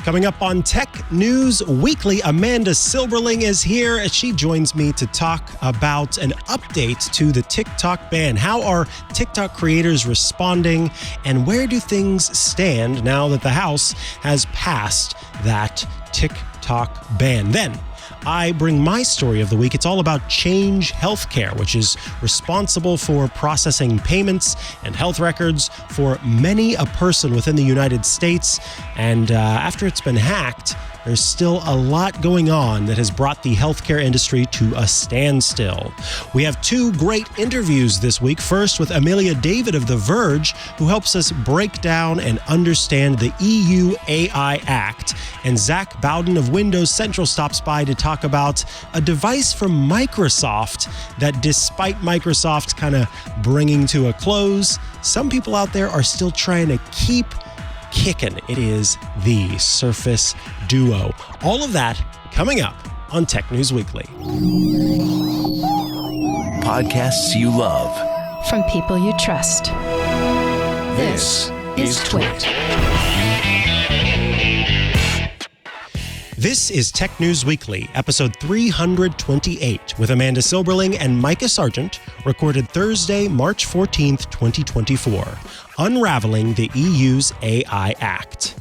Coming up on Tech News Weekly, Amanda Silberling is here as she joins me to talk about an update to the TikTok ban. How are TikTok creators responding, and where do things stand now that the House has passed that TikTok ban? Then I bring my story of the week. It's all about Change Healthcare, which is responsible for processing payments and health records for many a person within the United States. And after it's been hacked, there's still a lot going on that has brought the healthcare industry to a standstill. We have two great interviews this week. First, with Emilia David of The Verge, who helps us break down and understand the EU AI Act. And Zach Bowden of Windows Central stops by to talk about a device from Microsoft that, despite Microsoft kind of bringing to a close, some people out there are still trying to keep kicking. It is the Surface Duo. All of that coming up on Tech News Weekly. Podcasts you love from people you trust. This is Twit. This is Tech News Weekly, episode 328, with Amanda Silberling and Mikah Sargent, recorded Thursday, March 14th, 2024. Unraveling the EU's AI Act.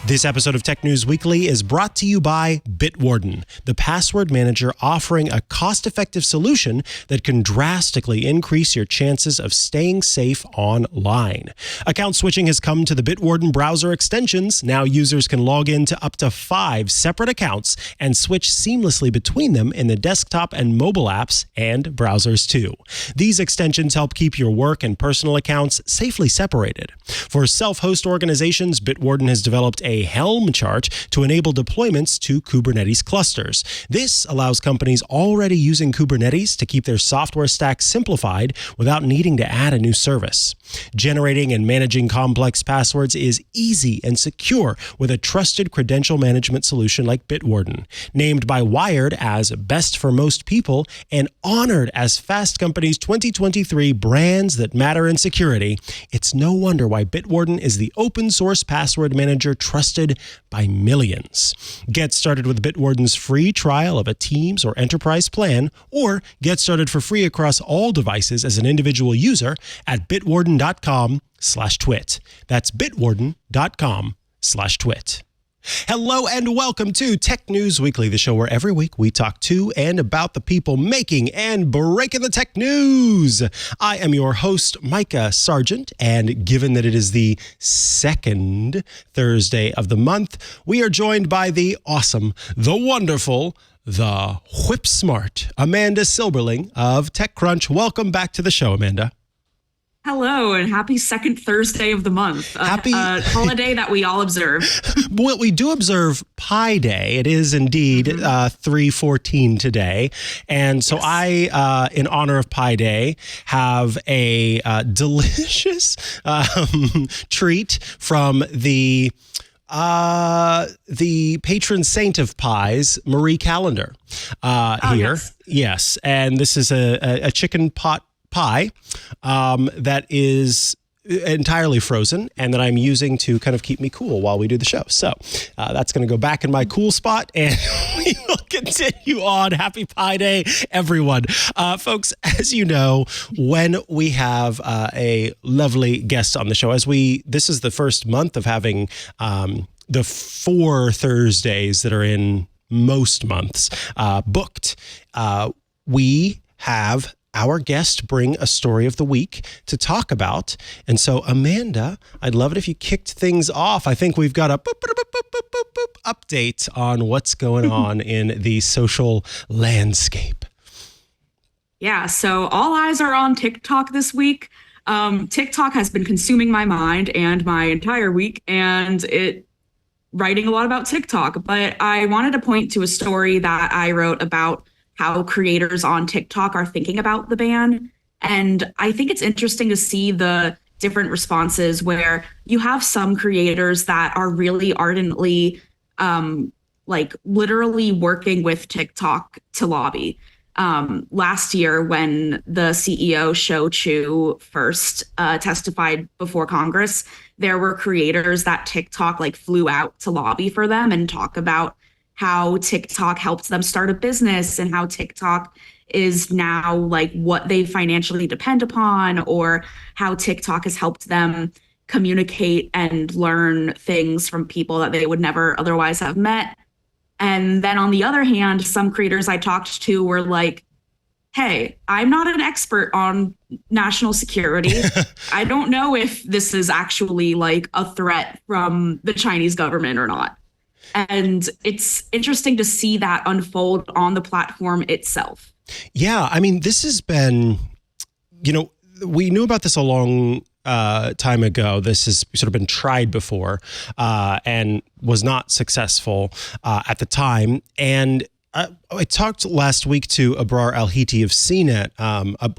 This episode of Tech News Weekly is brought to you by Bitwarden, the password manager offering a cost-effective solution that can drastically increase your chances of staying safe online. Account switching has come to the Bitwarden browser extensions. Now users can log in to up to 5 separate accounts and switch seamlessly between them in the desktop and mobile apps and browsers too. These extensions help keep your work and personal accounts safely separated. For self-host organizations, Bitwarden has developed a Helm chart to enable deployments to Kubernetes clusters. This allows companies already using Kubernetes to keep their software stack simplified without needing to add a new service. Generating and managing complex passwords is easy and secure with a trusted credential management solution like Bitwarden. Named by Wired as Best for Most People and honored as Fast Company's 2023 Brands That Matter in Security, it's no wonder why Bitwarden is the open source password manager trusted by millions. Get started with Bitwarden's free trial of a Teams or Enterprise plan, or get started for free across all devices as an individual user at bitwarden.com/twit. That's bitwarden.com/twit. Hello and welcome to Tech News Weekly, the show where every week we talk to and about the people making and breaking the tech news. I am your host, Mikah Sargent, and given that it is the second Thursday of the month, we are joined by the awesome, the wonderful, the whip smart Amanda Silberling of TechCrunch. Welcome back to the show, Amanda. Hello, and happy second Thursday of the month. Happy holiday that we all observe. Well, we do observe Pi Day. It is indeed 3/14 today. And so yes. I, in honor of Pi Day, have a delicious treat from the patron saint of pies, Marie Callender, here. Yes. And this is a chicken pot pie that is entirely frozen and that I'm using to kind of keep me cool while we do the show. So that's going to go back in my cool spot, and we will continue on. Happy Pi Day, everyone. Folks, as you know, when we have a lovely guest on the show, this is the first month of having the 4 Thursdays that are in most months booked. We have our guest bring a story of the week to talk about. And so, Amanda, I'd love it if you kicked things off. I think we've got a update on what's going on in the social landscape. Yeah, so all eyes are on TikTok this week. TikTok has been consuming my mind and my entire week, and writing a lot about TikTok. But I wanted to point to a story that I wrote about how creators on TikTok are thinking about the ban. And I think it's interesting to see the different responses where you have some creators that are really ardently, literally working with TikTok to lobby. Last year, when the CEO, Shou Chew, first testified before Congress, there were creators that TikTok like flew out to lobby for them and talk about how TikTok helped them start a business and how TikTok is now like what they financially depend upon, or how TikTok has helped them communicate and learn things from people that they would never otherwise have met. And then on the other hand, some creators I talked to were like, hey, I'm not an expert on national security. I don't know if this is actually like a threat from the Chinese government or not. And it's interesting to see that unfold on the platform itself. Yeah, I mean, this has been, we knew about this a long time ago. This has sort of been tried before and was not successful at the time. And I talked last week to Abrar Al-Hiti of CNET,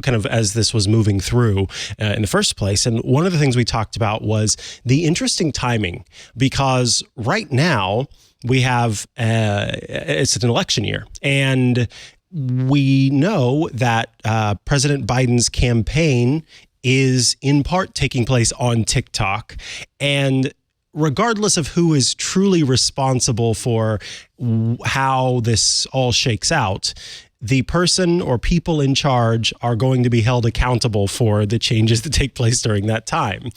kind of as this was moving through in the first place. And one of the things we talked about was the interesting timing, because right now we have, it's an election year, and we know that President Biden's campaign is in part taking place on TikTok. And regardless of who is truly responsible for how this all shakes out, the person or people in charge are going to be held accountable for the changes that take place during that time.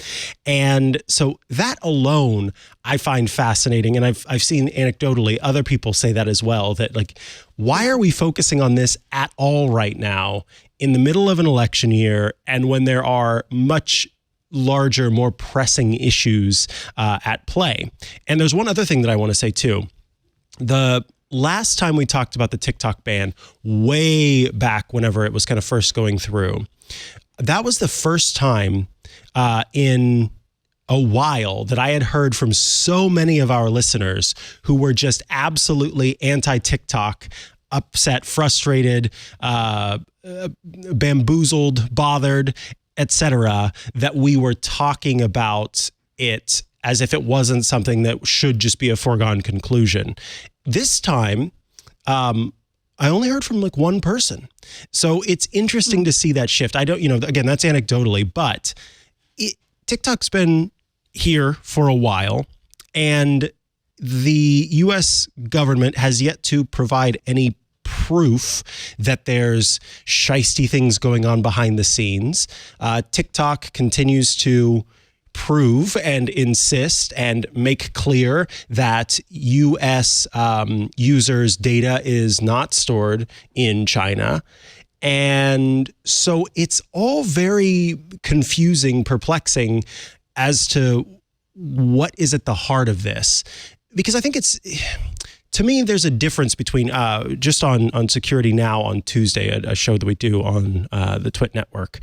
And so that alone I find fascinating. And I've seen anecdotally other people say that as well, that like, why are we focusing on this at all right now in the middle of an election year, and when there are much larger, more pressing issues at play? And there's one other thing that I want to say too. The last time we talked about the TikTok ban, way back whenever it was kind of first going through, that was the first time in a while that I had heard from so many of our listeners who were just absolutely anti-TikTok, upset, frustrated, bamboozled, bothered, etc., that we were talking about it as if it wasn't something that should just be a foregone conclusion. This time, I only heard from like one person. So it's interesting to see that shift. I don't, again, that's anecdotally, but TikTok's been here for a while, and the US government has yet to provide any proof that there's shisty things going on behind the scenes. TikTok continues to prove and insist and make clear that U.S. users' data is not stored in China. And so it's all very confusing, perplexing as to what is at the heart of this. Because I think to me, there's a difference between just on Security Now on Tuesday, a show that we do on the Twit Network.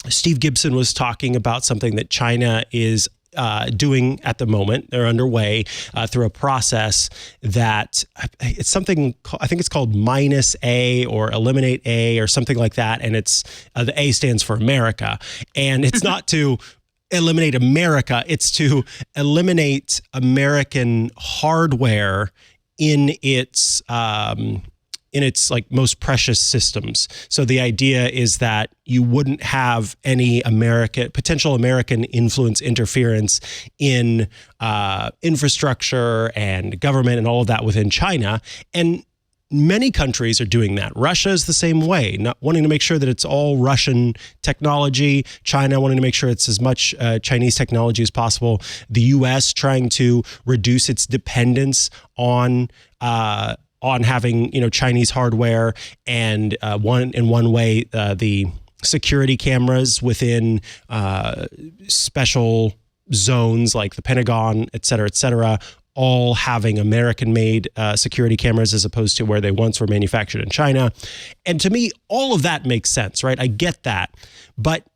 Steve Gibson was talking about something that China is doing at the moment. They're underway through a process that it's something, I think it's called -A or eliminate A or something like that. And it's the A stands for America. And it's not to eliminate America, it's to eliminate American hardware in its like most precious systems. So the idea is that you wouldn't have any potential American influence interference in infrastructure and government and all of that within China. And many countries are doing that. Russia is the same way, not wanting to make sure that it's all Russian technology. China wanting to make sure it's as much Chinese technology as possible. The U.S. trying to reduce its dependence on having Chinese hardware, and in one way the security cameras within special zones like the Pentagon, et cetera, all having American-made security cameras as opposed to where they once were manufactured in China. And to me, all of that makes sense, right? I get that. But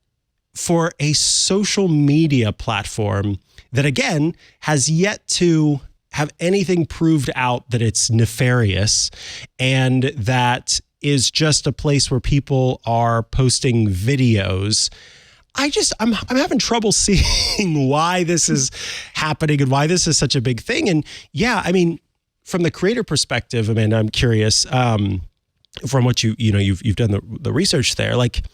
for a social media platform that, again, has yet to have anything proved out that it's nefarious and that is just a place where people are posting videos, I'm having trouble seeing why this is happening and why this is such a big thing. And yeah, I mean, from the creator perspective, Amanda, I'm curious, from what you've done the research there, like,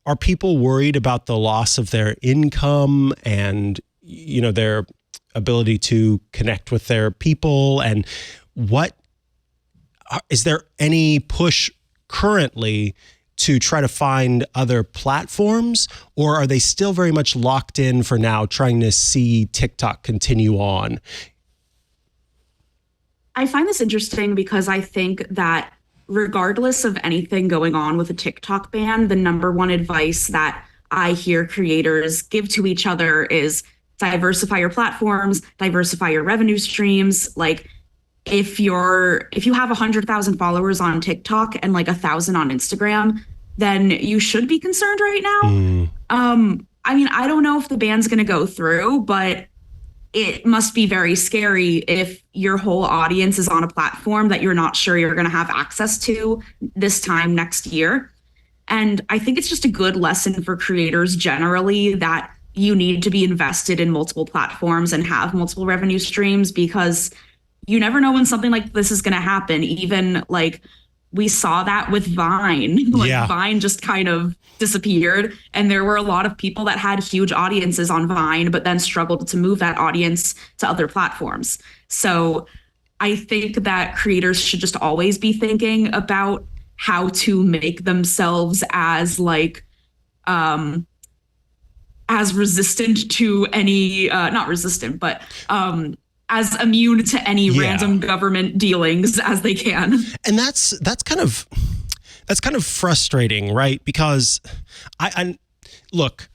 are people worried about the loss of their income and, their ability to connect with their people? And is there any push currently to try to find other platforms, or are they still very much locked in for now, trying to see TikTok continue on? I find this interesting because I think that regardless of anything going on with a TikTok ban, the number one advice that I hear creators give to each other is diversify your platforms, diversify your revenue streams. Like if you have 100,000 followers on TikTok and like 1,000 on Instagram, then you should be concerned right now. I mean, I don't know if the ban's going to go through, but it must be very scary if your whole audience is on a platform that you're not sure you're going to have access to this time next year. And I think it's just a good lesson for creators generally that you need to be invested in multiple platforms and have multiple revenue streams, because you never know when something like this is going to happen. Even like we saw that with Vine. Vine just kind of disappeared, and there were a lot of people that had huge audiences on Vine but then struggled to move that audience to other platforms. So I think that creators should just always be thinking about how to make themselves as as resistant to any not resistant, but as immune to any random government dealings as they can. And that's kind of frustrating, right? Because I look,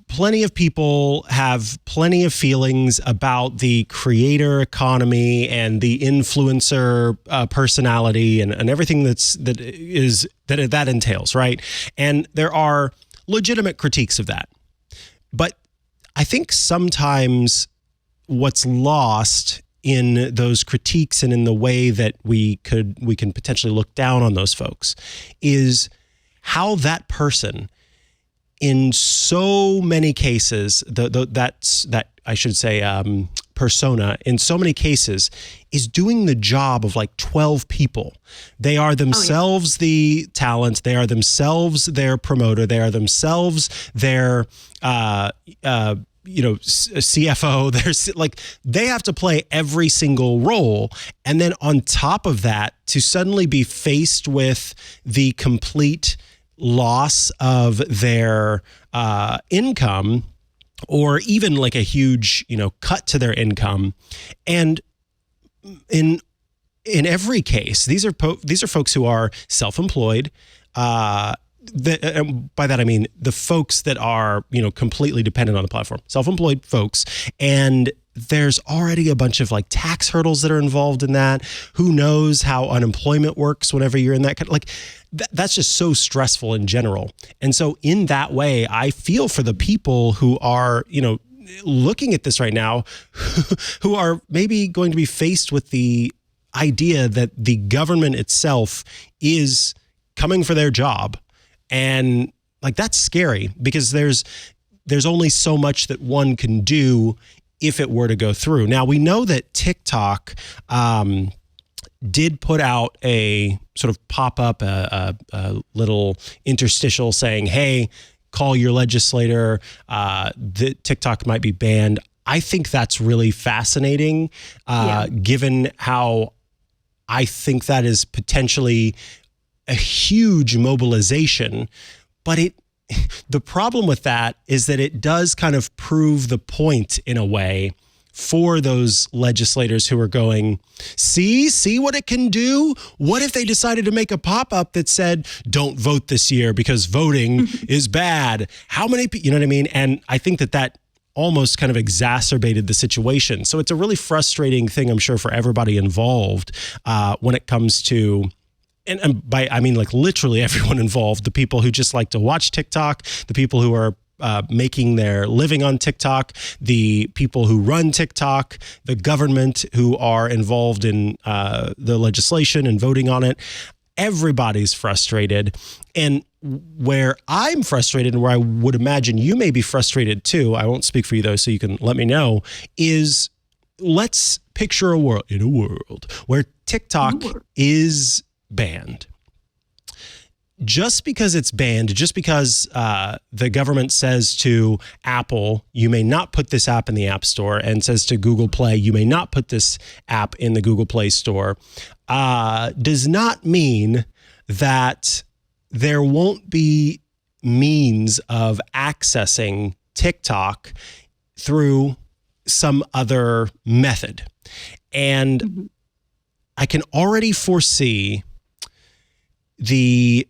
plenty of people have plenty of feelings about the creator economy and the influencer personality and everything that entails, right? And there are legitimate critiques of that. But I think sometimes what's lost in those critiques and in the way that we can potentially look down on those folks is how that person, in so many cases, that I should say persona, in so many cases, is doing the job of like 12 people. They are themselves the talent. They are themselves their promoter. They are themselves their CFO. They have to play every single role. And then on top of that, to suddenly be faced with the complete loss of their income, or even like a huge, cut to their income. And in every case, these are folks who are self-employed. By that I mean the folks that are, completely dependent on the platform, self-employed folks. And there's already a bunch of like tax hurdles that are involved in that. Who knows how unemployment works whenever you're in that kind of that's just so stressful in general. And so in that way, I feel for the people who are, looking at this right now, who are maybe going to be faced with the idea that the government itself is coming for their job. And like, that's scary, because there's only so much that one can do if it were to go through. Now, we know that TikTok did put out a sort of pop-up, a little interstitial saying, hey, call your legislator, the TikTok might be banned. I think that's really fascinating, given how I think that is potentially a huge mobilization. But the problem with that is that it does kind of prove the point in a way for those legislators who are going, see what it can do? What if they decided to make a pop-up that said, don't vote this year because voting is bad? How many people, you know what I mean? And I think that almost kind of exacerbated the situation. So it's a really frustrating thing, I'm sure, for everybody involved when it comes to, and by, I mean, like literally everyone involved, the people who just like to watch TikTok, the people who are making their living on TikTok, the people who run TikTok, the government who are involved in the legislation and voting on it. Everybody's frustrated. And where I'm frustrated, and where I would imagine you may be frustrated too, I won't speak for you though, so you can let me know, is let's picture a world where TikTok is banned. just because it's banned, just because the government says to Apple, you may not put this app in the App Store, and says to Google Play, you may not put this app in the Google Play Store, does not mean that there won't be means of accessing TikTok through some other method. And I can already foresee the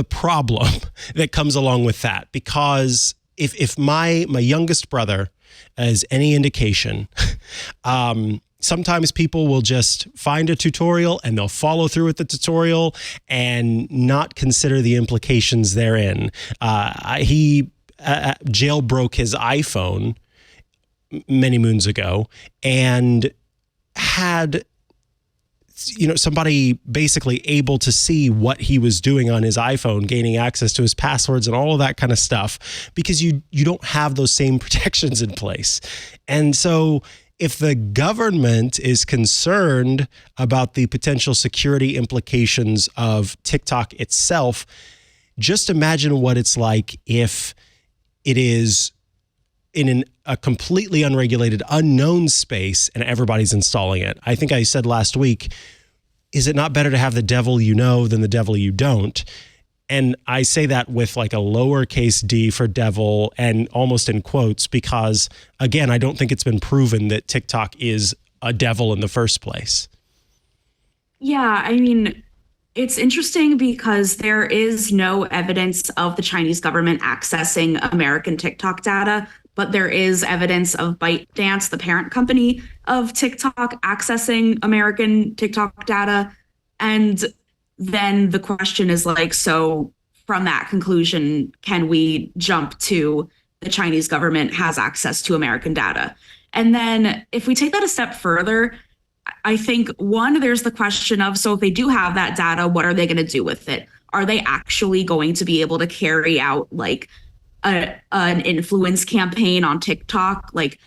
problem that comes along with that, because if my youngest brother is any indication, sometimes people will just find a tutorial and they'll follow through with the tutorial and not consider the implications therein. He jailbroke his iPhone many moons ago and had somebody basically able to see what he was doing on his iPhone, gaining access to his passwords and all of that kind of stuff, because you don't have those same protections in place. And so if the government is concerned about the potential security implications of TikTok itself, just imagine what it's like if it is in a completely unregulated, unknown space and everybody's installing it. I think I said last week, is it not better to have the devil you know than the devil you don't? And I say that with like a lowercase d for devil and almost in quotes, because again, I don't think it's been proven that TikTok is a devil in the first place. Yeah, I mean, it's interesting because there is no evidence of the Chinese government accessing American TikTok data, but there is evidence of ByteDance, the parent company of TikTok, accessing American TikTok data. And then the question is like, so from that conclusion, can we jump to the Chinese government has access to American data? And then if we take that a step further, I think one, there's the question of, so if they do have that data, what are they going to do with it? Are they actually going to be able to carry out like an influence campaign on TikTok? Like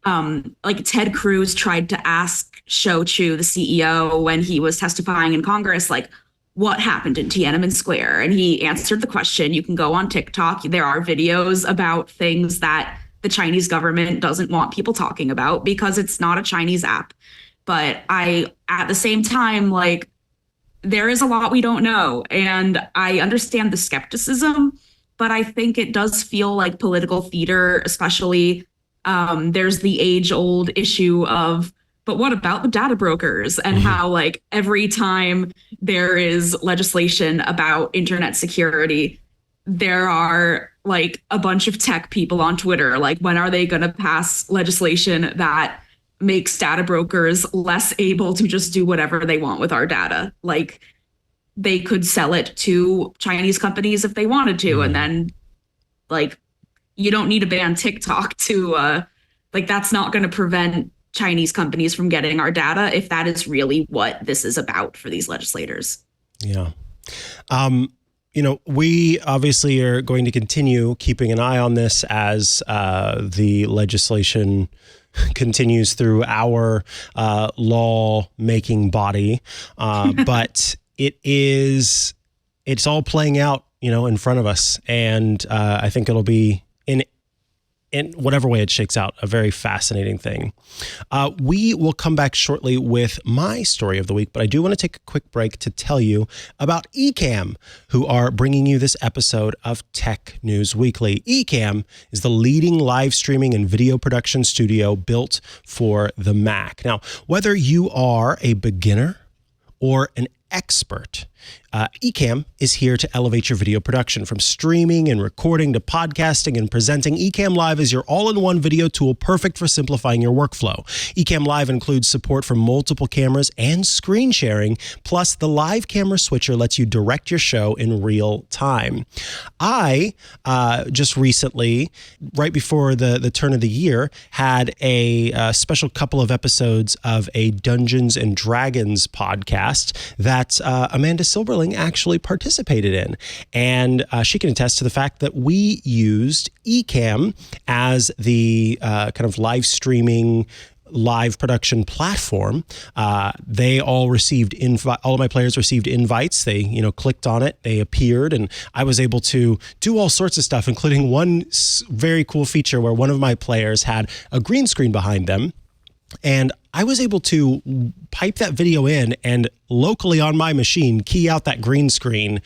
Ted Cruz tried to ask Shou Chu, the CEO, when he was testifying in Congress, like, what happened in Tiananmen Square? And he answered the question. You can go on TikTok. There are videos about things that the Chinese government doesn't want people talking about because it's not a Chinese app. But at the same time, like, there is a lot we don't know. And I understand the skepticism, but I think it does feel like political theater, especially there's the age-old issue of, but what about the data brokers, and how like every time there is legislation about internet security, there are like a bunch of tech people on Twitter, like, when are they going to pass legislation that makes data brokers less able to just do whatever they want with our data? Like, they could sell it to Chinese companies if they wanted to. And then like, you don't need to ban TikTok to like, that's not going to prevent Chinese companies from getting our data if that is really what this is about for these legislators. Yeah. We obviously are going to continue keeping an eye on this as the legislation continues through our law-making body. But it's all playing out, in front of us. And I think it'll be in whatever way it shakes out, a very fascinating thing. We will come back shortly with my story of the week, but I do want to take a quick break to tell you about Ecamm, who are bringing you this episode of Tech News Weekly. Ecamm is the leading live streaming and video production studio built for the Mac. Now, whether you are a beginner or an expert, Ecamm is here to elevate your video production. From streaming and recording to podcasting and presenting, Ecamm Live is your all-in-one video tool perfect for simplifying your workflow. Ecamm Live includes support for multiple cameras and screen sharing, plus the live camera switcher lets you direct your show in real time. I just recently, right before the turn of the year, had a special couple of episodes of a Dungeons and Dragons podcast that Amanda Silberling actually participated in. And she can attest to the fact that we used Ecamm as the kind of live streaming live production platform. They all received all of my players received invites. They, clicked on it, they appeared, and I was able to do all sorts of stuff, including one very cool feature where one of my players had a green screen behind them. And I was able to pipe that video in and locally on my machine, key out that green screen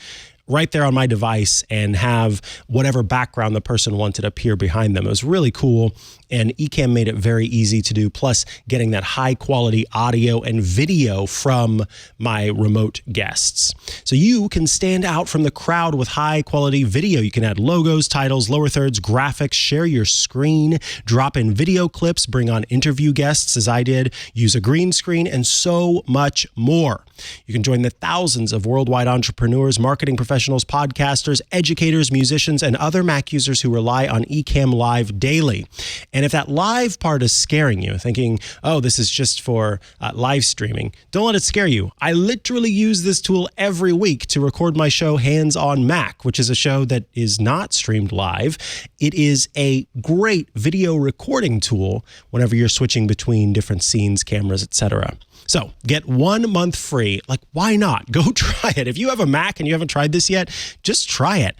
right there on my device and have whatever background the person wanted appear behind them. It was really cool. And Ecamm made it very easy to do, plus getting that high quality audio and video from my remote guests. So you can stand out from the crowd with high quality video. You can add logos, titles, lower thirds, graphics, share your screen, drop in video clips, bring on interview guests as I did, use a green screen, and so much more. You can join the thousands of worldwide entrepreneurs, marketing professionals, podcasters, educators, musicians, and other Mac users who rely on Ecamm Live daily. And if that live part is scaring you, thinking, oh, this is just for live streaming, don't let it scare you. I literally use this tool every week to record my show Hands on Mac, which is a show that is not streamed live. It is a great video recording tool whenever you're switching between different scenes, cameras, etc. So get 1 month free. Like, why not? Go try it. If you have a Mac and you haven't tried this yet, just try it.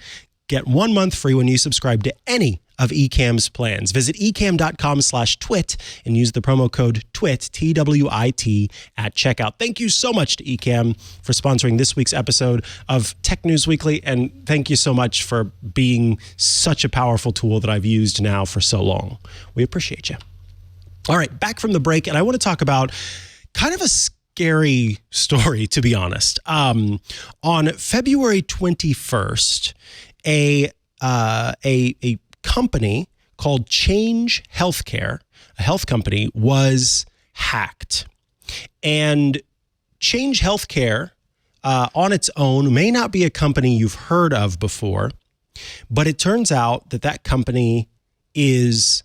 Get 1 month free when you subscribe to any of Ecamm's plans. Visit ecamm.com/twit and use the promo code TWIT, TWIT, at checkout. Thank you so much to Ecamm for sponsoring this week's episode of Tech News Weekly, and thank you so much for being such a powerful tool that I've used now for so long. We appreciate you. All right, back from the break, and I want to talk about kind of a scary story, to be honest. On February 21st, a company called Change Healthcare, a health company, was hacked. And Change Healthcare on its own may not be a company you've heard of before, but it turns out that that company is,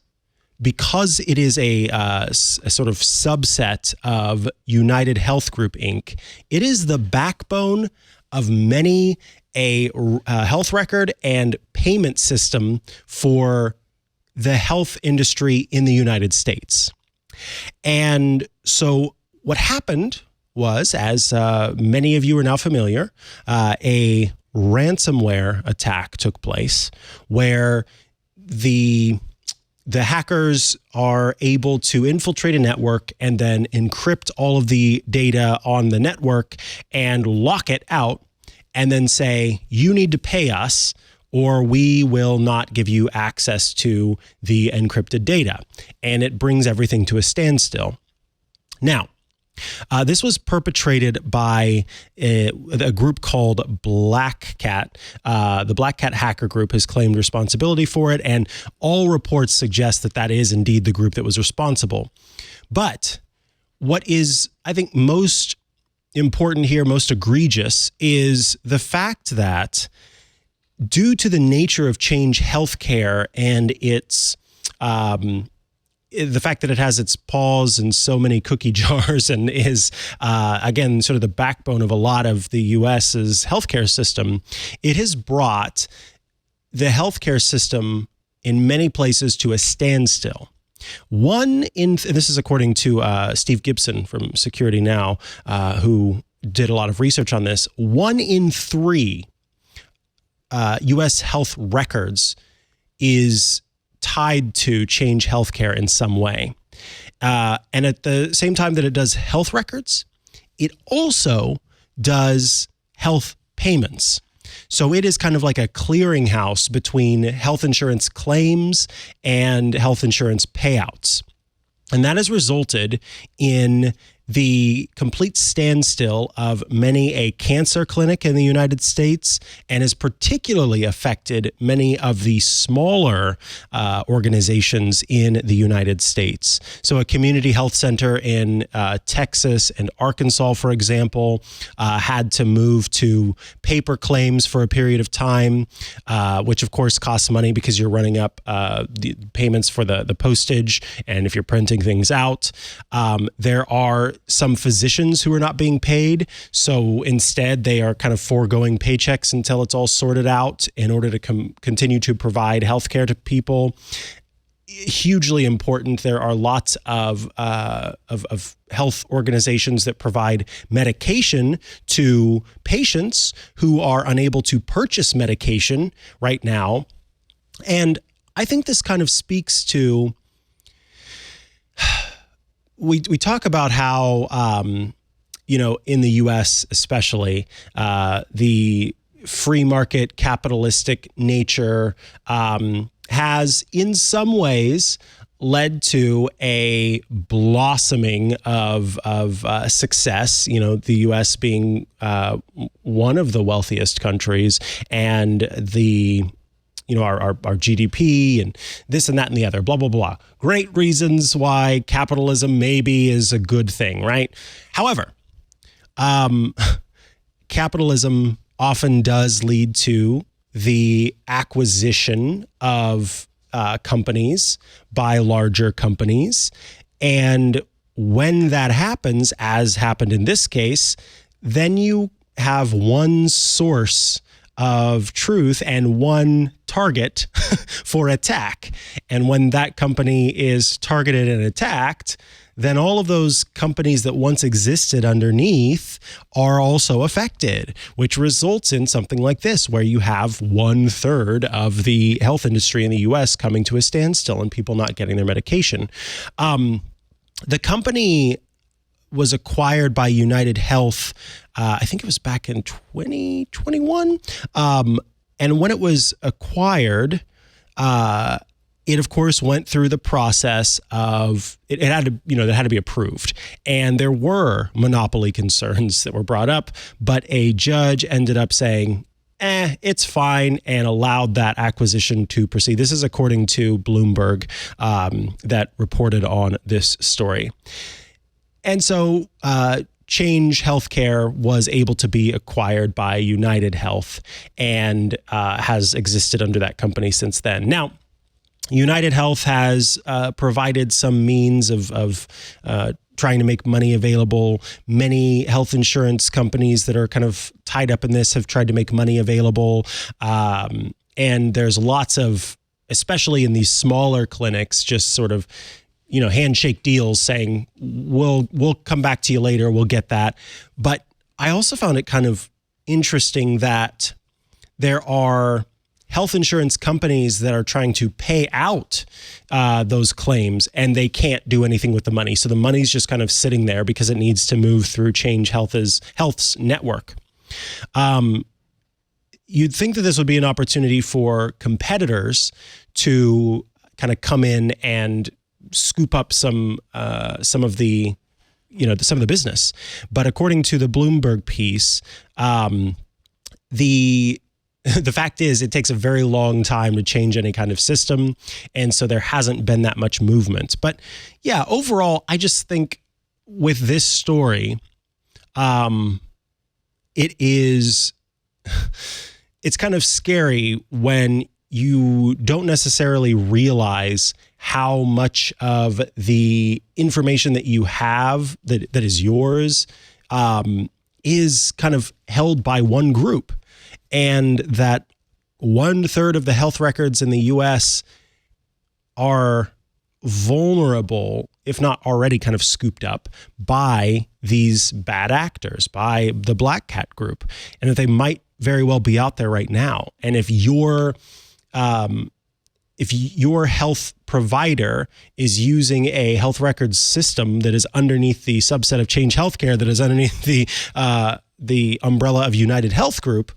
because it is a sort of subset of United Health Group, Inc., it is the backbone of many a health record and payment system for the health industry in the United States. And so what happened was, as many of you are now familiar, a ransomware attack took place where the hackers are able to infiltrate a network and then encrypt all of the data on the network and lock it out, and then say, you need to pay us or we will not give you access to the encrypted data. And it brings everything to a standstill. Now, this was perpetrated by a group called Black Cat. The Black Cat hacker group has claimed responsibility for it, and all reports suggest that that is indeed the group that was responsible. But what is, I think, most important here, most egregious, is the fact that due to the nature of Change Healthcare and its the fact that it has its paws in so many cookie jars and is, again, sort of the backbone of a lot of the U.S.'s healthcare system, it has brought the healthcare system in many places to a standstill. This is according to Steve Gibson from Security Now, who did a lot of research on this. 1 in 3 U.S. health records is tied to Change Healthcare in some way. And at the same time that it does health records, it also does health payments. So it is kind of like a clearinghouse between health insurance claims and health insurance payouts. And that has resulted in the complete standstill of many a cancer clinic in the United States, and has particularly affected many of the smaller organizations in the United States. So a community health center in Texas and Arkansas, for example, had to move to paper claims for a period of time, which of course costs money because you're running up the payments for the postage, and if you're printing things out. There are some physicians who are not being paid, so instead they are kind of foregoing paychecks until it's all sorted out in order to continue to provide healthcare to people. hugely important. There are lots of health organizations that provide medication to patients who are unable to purchase medication right now. And I think this kind of speaks to, we talk about how, in the US especially, the free market capitalistic nature has in some ways led to a blossoming of success, the US being one of the wealthiest countries, and our GDP and this and that and the other, blah, blah, blah. Great reasons why capitalism maybe is a good thing, right? However, capitalism often does lead to the acquisition of companies by larger companies. And when that happens, as happened in this case, then you have one source of truth and one target for attack. And when that company is targeted and attacked, then all of those companies that once existed underneath are also affected, which results in something like this, where you have 1/3 of the health industry in the US coming to a standstill and people not getting their medication. The company was acquired by United Health, I think it was back in 2021. And when it was acquired, it of course went through the process of it had to be approved, and there were monopoly concerns that were brought up, but a judge ended up saying, it's fine, and allowed that acquisition to proceed. This is according to Bloomberg that reported on this story. And so Change Healthcare was able to be acquired by United Health and has existed under that company since then. Now, United Health has provided some means of trying to make money available. Many health insurance companies that are kind of tied up in this have tried to make money available. And there's lots of, especially in these smaller clinics, just sort of, handshake deals saying, we'll come back to you later, we'll get that. But I also found it kind of interesting that there are health insurance companies that are trying to pay out those claims, and they can't do anything with the money. So the money's just kind of sitting there because it needs to move through Change Health's network. You'd think that this would be an opportunity for competitors to kind of come in and scoop up some of the business. But according to the Bloomberg piece, the fact is it takes a very long time to change any kind of system. And so there hasn't been that much movement. But yeah, overall, I just think with this story, it's kind of scary when you don't necessarily realize how much of the information that you have that is yours is kind of held by one group, and that 1/3 of the health records in the US are vulnerable, if not already kind of scooped up by these bad actors, by the Black Cat group, and that they might very well be out there right now. And if your health provider is using a health records system that is underneath the subset of Change Healthcare, that is underneath the umbrella of United Health Group,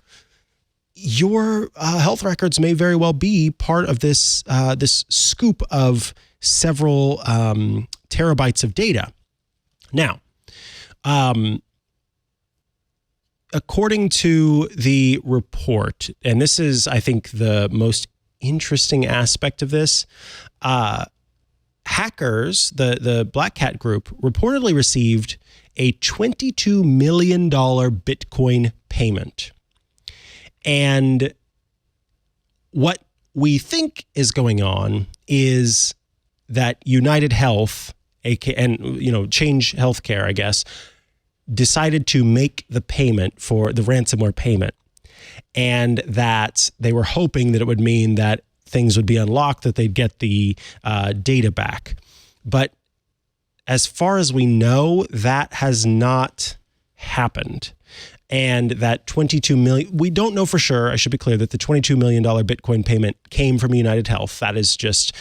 your health records may very well be part of this scoop of several terabytes of data. Now, according to the report, and this is, I think, the most interesting aspect of this, hackers, the Black Cat group, reportedly received a $22 million Bitcoin payment. And what we think is going on is that United Health, and Change Healthcare, I guess, decided to make the payment for the ransomware payment, and that they were hoping that it would mean that things would be unlocked, that they'd get the data back. But as far as we know, that has not happened. And that 22 million, we don't know for sure. I should be clear that the $22 million Bitcoin payment came from United Health. That is just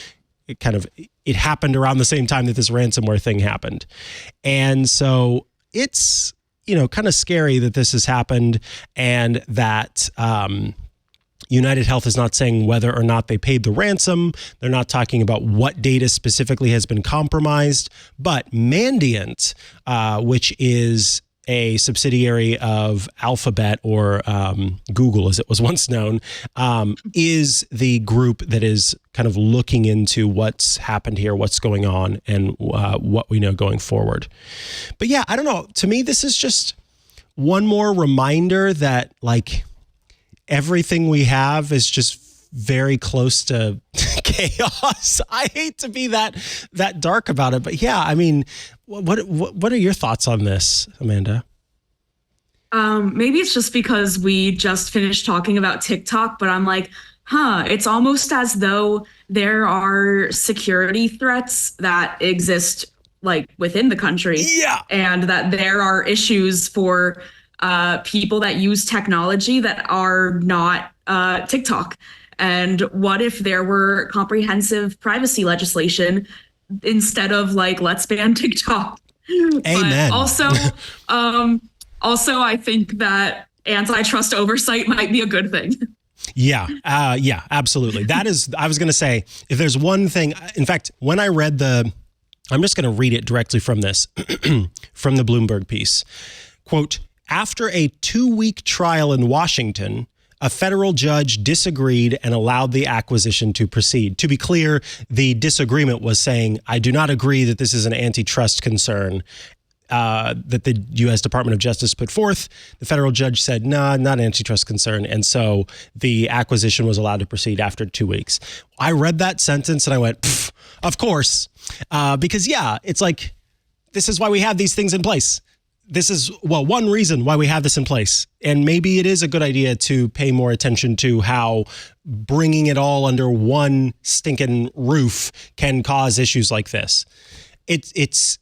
it happened around the same time that this ransomware thing happened. And so it's, kind of scary that this has happened, and that United Health is not saying whether or not they paid the ransom. They're not talking about what data specifically has been compromised. But Mandiant, which is a subsidiary of Alphabet, or Google as it was once known, is the group that is kind of looking into what's happened here, what's going on, and what we know going forward. But yeah, I don't know. To me, this is just one more reminder that everything we have is just very close to chaos. I hate to be that dark about it, but yeah, I mean, what are your thoughts on this, Amanda? Maybe it's just because we just finished talking about TikTok, but I'm like, it's almost as though there are security threats that exist within the country. Yeah. And that there are issues for people that use technology that are not TikTok. And what if there were comprehensive privacy legislation instead of let's ban TikTok? Amen. But also, I think that antitrust oversight might be a good thing. Yeah, absolutely. That is, I was going to say, if there's one thing, in fact, when I read I'm just going to read it directly from this, from the Bloomberg piece. Quote, after a 2-week trial in Washington, a federal judge disagreed and allowed the acquisition to proceed. To be clear, the disagreement was saying, I do not agree that this is an antitrust concern that the U.S. Department of Justice put forth. The federal judge said, nah, not an antitrust concern. And so the acquisition was allowed to proceed after 2 weeks. I read that sentence and I went, of course. Because, yeah, it's this is why we have these things in place. This is, one reason why we have this in place. And maybe it is a good idea to pay more attention to how bringing it all under one stinking roof can cause issues like this. It's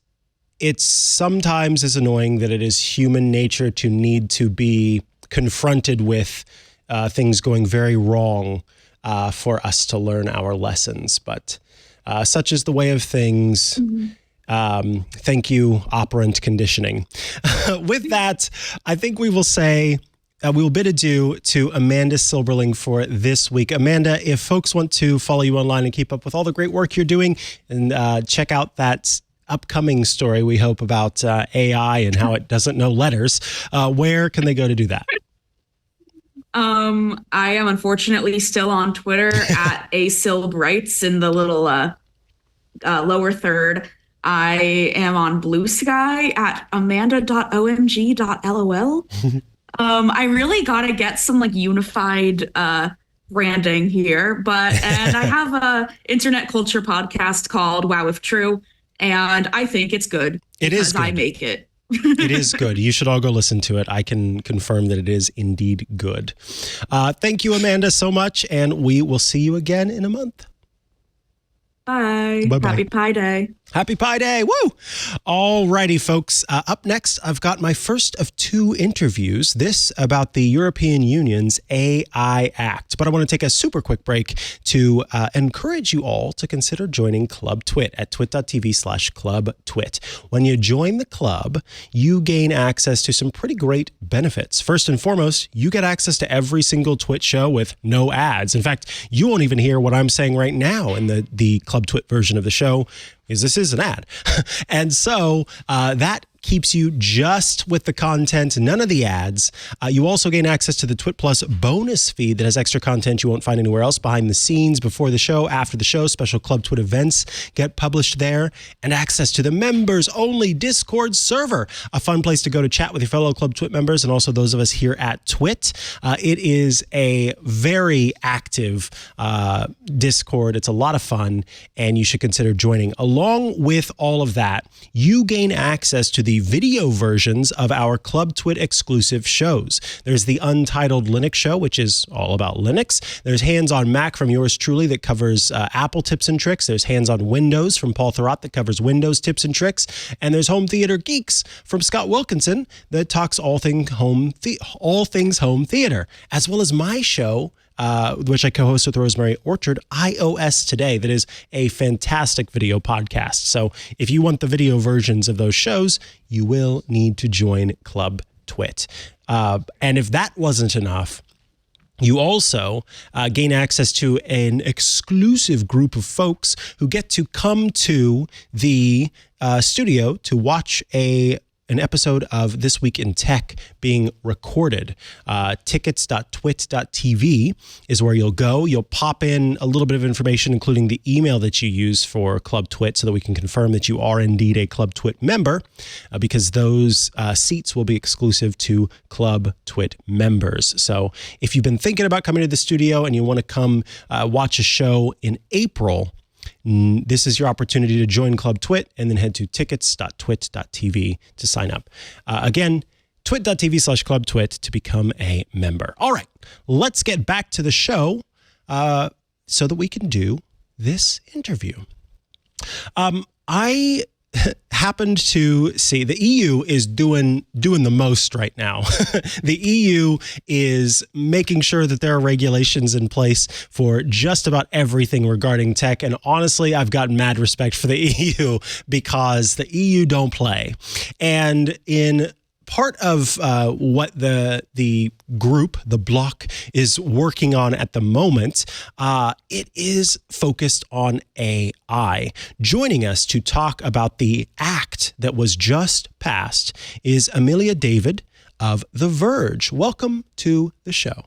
sometimes is annoying that it is human nature to need to be confronted with things going very wrong for us to learn our lessons. But such is the way of things. Mm-hmm. Thank you, operant conditioning. With that, I think we will say we will bid adieu to Amanda Silberling for this week. Amanda, if folks want to follow you online and keep up with all the great work you're doing, and check out that upcoming story we hope about AI and how it doesn't know letters, where can they go to do that? I am unfortunately still on Twitter at asilbrights in the little lower third. I am on Blue Sky at amanda.omg.lol. I really got to get some unified branding here, and I have a internet culture podcast called Wow If True, and I think it's good. It is good. I make it. It is good. You should all go listen to it. I can confirm that it is indeed good. Thank you, Amanda, so much, and we will see you again in a month. Bye. Bye-bye. Happy Pi Day. Happy Pi Day. Woo! All righty, folks. Up next, I've got my first of 2 interviews. This about the European Union's AI Act. But I want to take a super quick break to encourage you all to consider joining Club Twit at twit.tv/clubtwit. When you join the club, you gain access to some pretty great benefits. First and foremost, you get access to every single Twit show with no ads. In fact, you won't even hear what I'm saying right now in the Club Twit version of the show, because this is an ad. And so that keeps you just with the content, none of the ads. You also gain access to the Twit Plus bonus feed that has extra content you won't find anywhere else, behind the scenes, before the show, after the show. Special Club Twit events get published there, and access to the members-only Discord server, a fun place to go to chat with your fellow Club Twit members and also those of us here at Twit. It is a very active Discord. It's a lot of fun, and you should consider joining. Along with all of that, you gain access to the the video versions of our Club Twit exclusive shows. There's the Untitled Linux show, which is all about Linux. There's Hands on Mac from yours truly that covers Apple tips and tricks. There's Hands on Windows from Paul Thurrott that covers Windows tips and tricks. And there's Home Theater Geeks from Scott Wilkinson that talks all things home theater, as well as my show, which I co-host with Rosemary Orchard, iOS Today, that is a fantastic video podcast. So if you want the video versions of those shows, you will need to join Club Twit. And if that wasn't enough, you also gain access to an exclusive group of folks who get to come to the studio to watch an episode of This Week in Tech being recorded. Tickets.twit.tv is where you'll go. You'll pop in a little bit of information, including the email that you use for Club Twit, so that we can confirm that you are indeed a Club Twit member, because those seats will be exclusive to Club Twit members. So if you've been thinking about coming to the studio and you want to come watch a show in April, this is your opportunity to join Club Twit, and then head to tickets.twit.tv to sign up. Again, twit.tv/Club Twit to become a member. All right, let's get back to the show so that we can do this interview. I happened to see the EU is doing the most right now. The EU is making sure that there are regulations in place for just about everything regarding tech. And honestly, I've got mad respect for the EU because the EU don't play. And in part of what the group, the bloc, is working on at the moment, it is focused on AI. Joining us to talk about the act that was just passed is Emilia David of The Verge. Welcome to the show.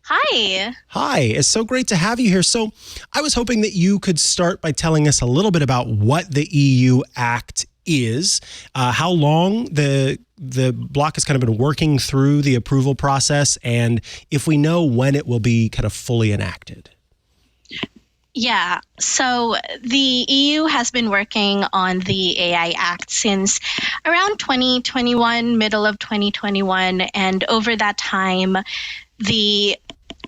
Hi. Hi, it's so great to have you here. So I was hoping that you could start by telling us a little bit about what the EU Act is, how long the bloc has kind of been working through the approval process, and if we know when it will be kind of fully enacted. Yeah, so the EU has been working on the AI Act since around 2021, middle of 2021, and over that time, the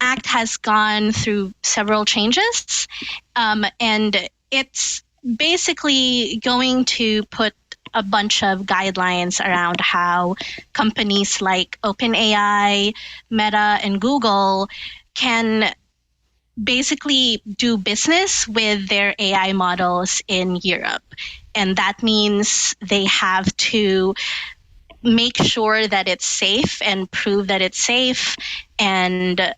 Act has gone through several changes, and it's basically going to put a bunch of guidelines around how companies like OpenAI, Meta, and Google can basically do business with their AI models in Europe. And that means they have to make sure that it's safe and prove that it's safe, and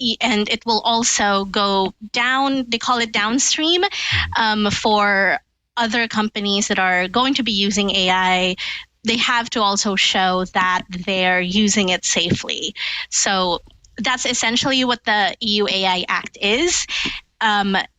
it will also go down, they call it downstream, for other companies that are going to be using AI. They have to also show that they're using it safely. So that's essentially what the EU AI Act is.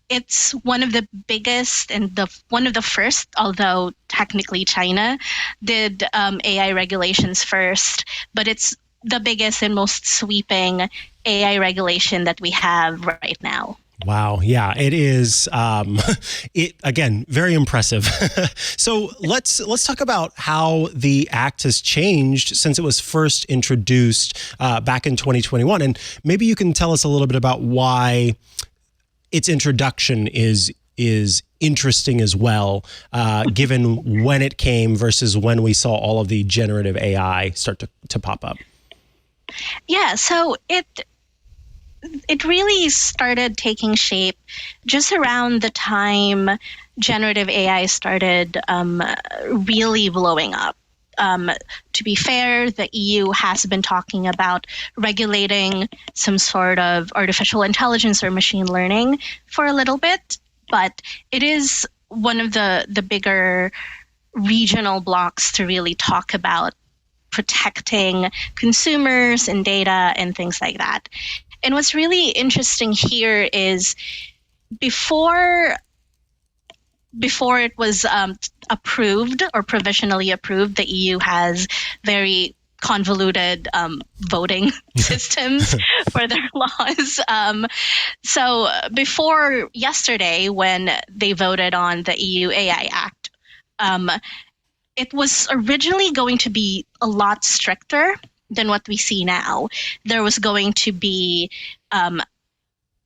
It's one of the biggest and one of the first, although technically China did AI regulations first, but it's the biggest and most sweeping AI regulation that we have right now. Wow. Yeah, it is. Again, very impressive. So let's talk about how the act has changed since it was first introduced back in 2021. And maybe you can tell us a little bit about why its introduction is interesting as well, given when it came versus when we saw all of the generative AI start to pop up. Yeah, so it really started taking shape just around the time generative AI started really blowing up. To be fair, the EU has been talking about regulating some sort of artificial intelligence or machine learning for a little bit, but it is one of the bigger regional blocks to really talk about protecting consumers and data and things like that. And what's really interesting here is before it was approved or provisionally approved, the EU has very convoluted voting systems for their laws. So before yesterday, when they voted on the EU AI Act, it was originally going to be a lot stricter than what we see now. There was going to be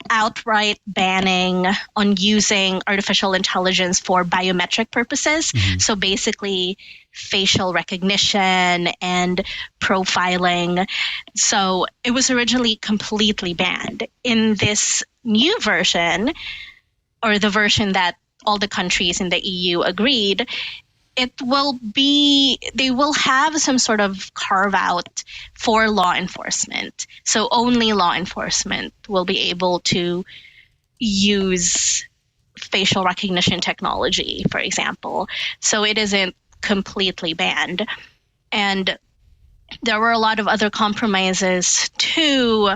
outright banning on using artificial intelligence for biometric purposes. So basically facial recognition and profiling. So it was originally completely banned. In this new version, or the version that all the countries in the EU agreed, they will have some sort of carve out for law enforcement. So only law enforcement will be able to use facial recognition technology, for example. So it isn't completely banned. And there were a lot of other compromises too.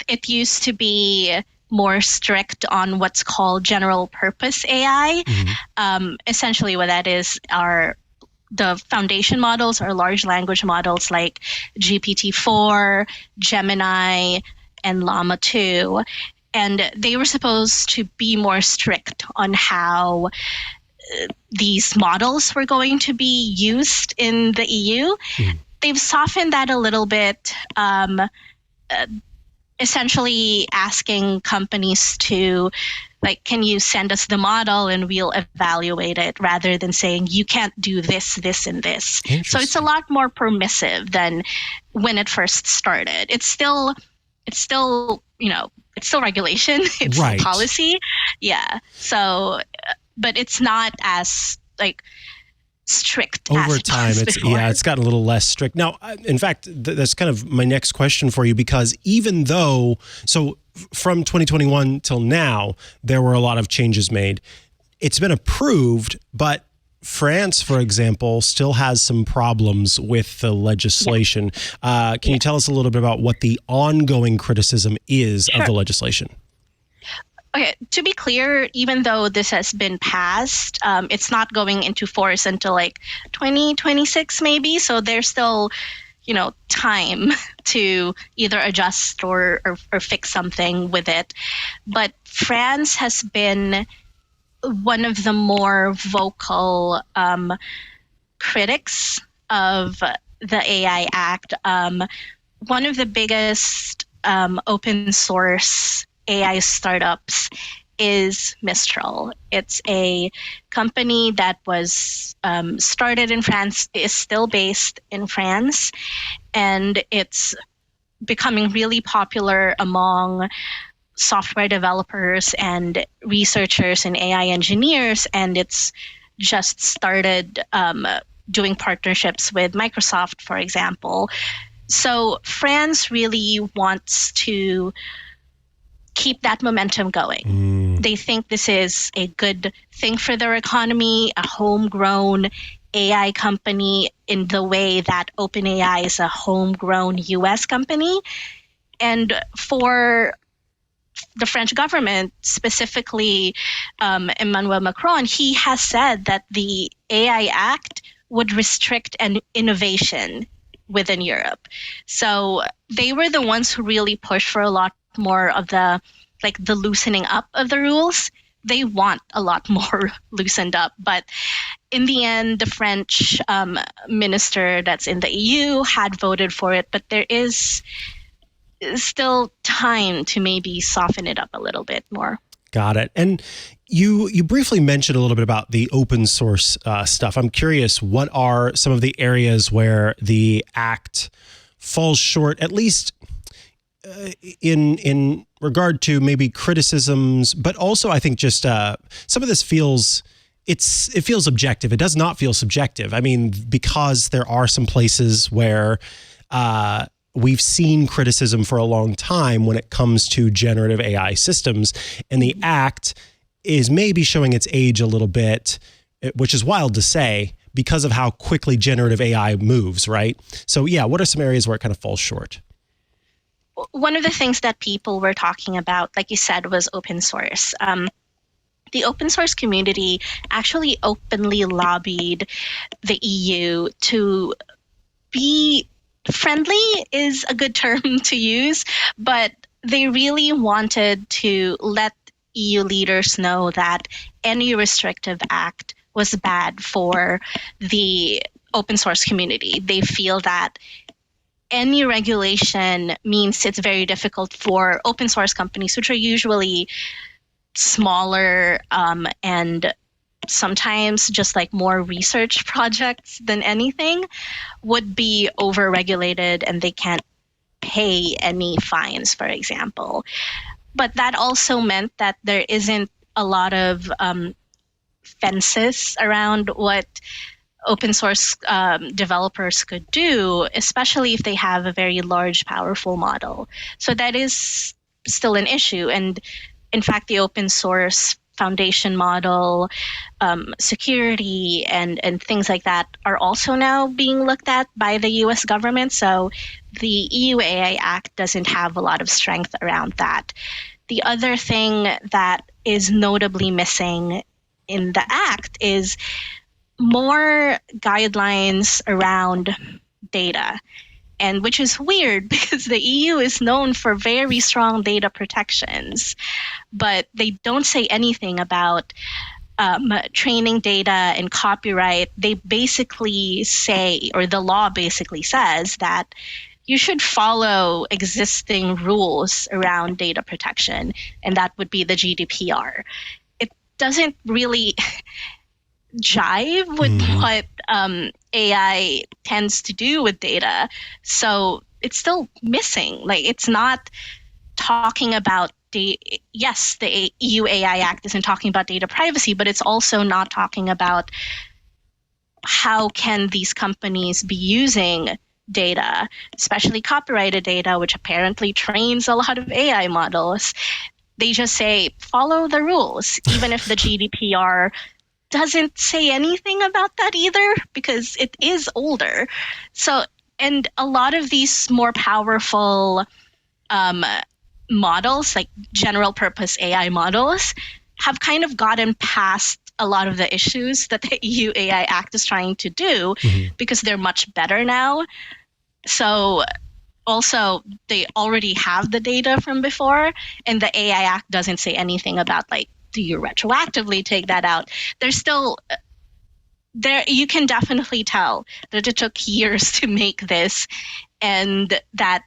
It used to be more strict on what's called general purpose AI. Essentially what that is are the foundation models or large language models like GPT-4, Gemini, and Llama 2. And they were supposed to be more strict on how these models were going to be used in the EU. They've softened that a little bit, essentially asking companies to, like, can you send us the model and we'll evaluate it, rather than saying you can't do this, this, and this. So it's a lot more permissive than when it first started. It's still, it's still regulation. It's right. Policy. Yeah. So, but it's not as strict over as time. It's gotten a little less strict now. In fact, that's kind of my next question for you, because even though, so from 2021 till now, there were a lot of changes made. It's been approved, but France, for example, still has some problems with the legislation. Can you tell us a little bit about what the ongoing criticism is of the legislation? Okay, to be clear, even though this has been passed, it's not going into force until 2026 maybe. So there's still, time to either adjust or fix something with it. But France has been one of the more vocal critics of the AI Act. One of the biggest open source AI startups is Mistral. It's a company that was started in France, is still based in France, and it's becoming really popular among software developers and researchers and AI engineers. And it's just started doing partnerships with Microsoft, for example. So France really wants to keep that momentum going. They think this is a good thing for their economy, a homegrown AI company in the way that OpenAI is a homegrown US company. And for the French government, specifically Emmanuel Macron, he has said that the AI Act would restrict an innovation within Europe. So they were the ones who really pushed for a lot more of the loosening up of the rules. They want a lot more loosened up. But in the end, the French minister that's in the EU had voted for it. But there is still time to maybe soften it up a little bit more. Got it. And you briefly mentioned a little bit about the open source stuff. I'm curious, what are some of the areas where the Act falls short, at least in regard to maybe criticisms, but also I think just some of this feels objective. It does not feel subjective. I mean, because there are some places where we've seen criticism for a long time when it comes to generative AI systems, and the Act is maybe showing its age a little bit, which is wild to say because of how quickly generative AI moves, right? So yeah, what are some areas where it kind of falls short? One of the things that people were talking about, like you said, was open source. The open source community actually openly lobbied the EU to be friendly, is a good term to use, but they really wanted to let EU leaders know that any restrictive act was bad for the open source community. They feel that any regulation means it's very difficult for open source companies, which are usually smaller and sometimes just like more research projects than anything, would be over-regulated and they can't pay any fines, for example. But that also meant that there isn't a lot of fences around what open source developers could do, especially if they have a very large, powerful model. So that is still an issue. And in fact, the open source foundation model, security, and things like that are also now being looked at by the US government. So the EU AI Act doesn't have a lot of strength around that. The other thing that is notably missing in the Act is more guidelines around data, and which is weird because the EU is known for very strong data protections, but they don't say anything about training data and copyright. They basically say, or the law basically says, that you should follow existing rules around data protection, and that would be the GDPR. It doesn't really jive with what AI tends to do with data. So it's still missing. Like, it's not talking about yes, the EU AI Act isn't talking about data privacy, but it's also not talking about how can these companies be using data, especially copyrighted data, which apparently trains a lot of AI models. They just say, follow the rules, even if the GDPR doesn't say anything about that either, because it is older. So, and a lot of these more powerful models, like general purpose AI models, have kind of gotten past a lot of the issues that the EU AI Act is trying to do, because they're much better now. So also, they already have the data from before, and the AI Act doesn't say anything about, like, do you retroactively take that out? There's still there. You can definitely tell that it took years to make this, and that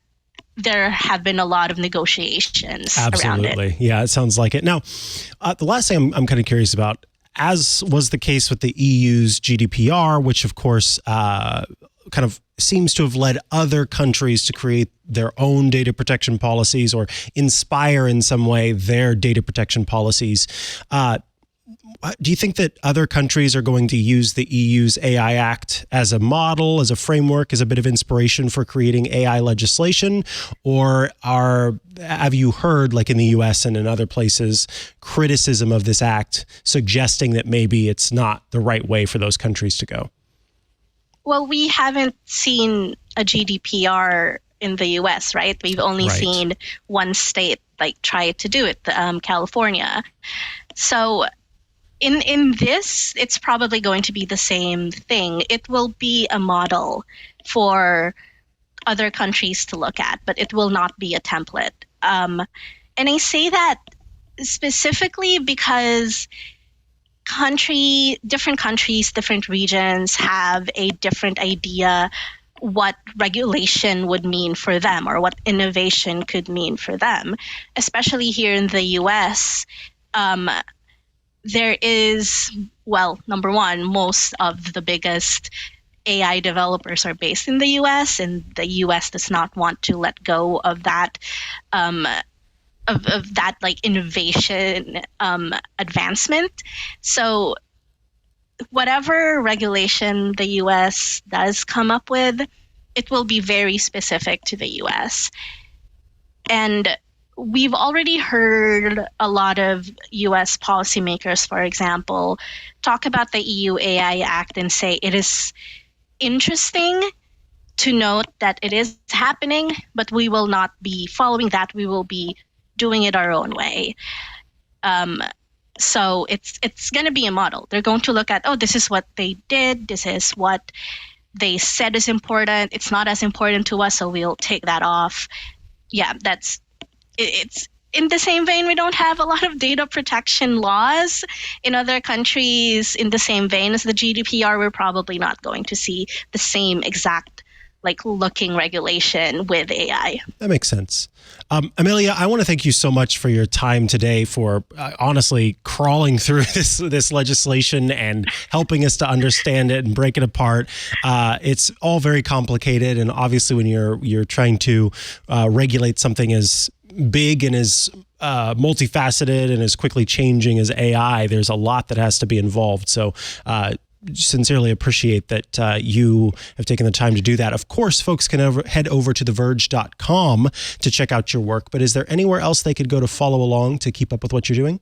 there have been a lot of negotiations around it. Absolutely. Yeah, it sounds like it. Now, the last thing I'm kind of curious about, as was the case with the EU's GDPR, which of course kind of seems to have led other countries to create their own data protection policies or inspire in some way their data protection policies. Do you think that other countries are going to use the EU's AI Act as a model, as a framework, as a bit of inspiration for creating AI legislation? Or have you heard, like in the US and in other places, criticism of this act suggesting that maybe it's not the right way for those countries to go? Well, we haven't seen a GDPR in the US, right? We've only seen one state like try to do it, California. So in this, it's probably going to be the same thing. It will be a model for other countries to look at, but it will not be a template. And I say that specifically because different countries, different regions have a different idea what regulation would mean for them or what innovation could mean for them. Especially here in the US, there is, well, number one, most of the biggest AI developers are based in the US, and the US does not want to let go of that of that like innovation advancement. So whatever regulation the US does come up with, it will be very specific to the US. And we've already heard a lot of US policymakers, for example, talk about the EU AI Act and say it is interesting to note that it is happening, but we will not be following that. We will be doing it our own way. So it's going to be a model. They're going to look at, oh, this is what they did. This is what they said is important. It's not as important to us, so we'll take that off. Yeah, it's in the same vein, we don't have a lot of data protection laws in other countries in the same vein as the GDPR. We're probably not going to see the same exact looking regulation with AI. That makes sense. Emilia, I want to thank you so much for your time today, for honestly crawling through this legislation and helping us to understand it and break it apart. It's all very complicated, and obviously when you're trying to regulate something as big and as multifaceted and as quickly changing as AI, there's a lot that has to be involved. So sincerely appreciate that you have taken the time to do that. Of course, folks can head over to theverge.com to check out your work, but is there anywhere else they could go to follow along to keep up with what you're doing?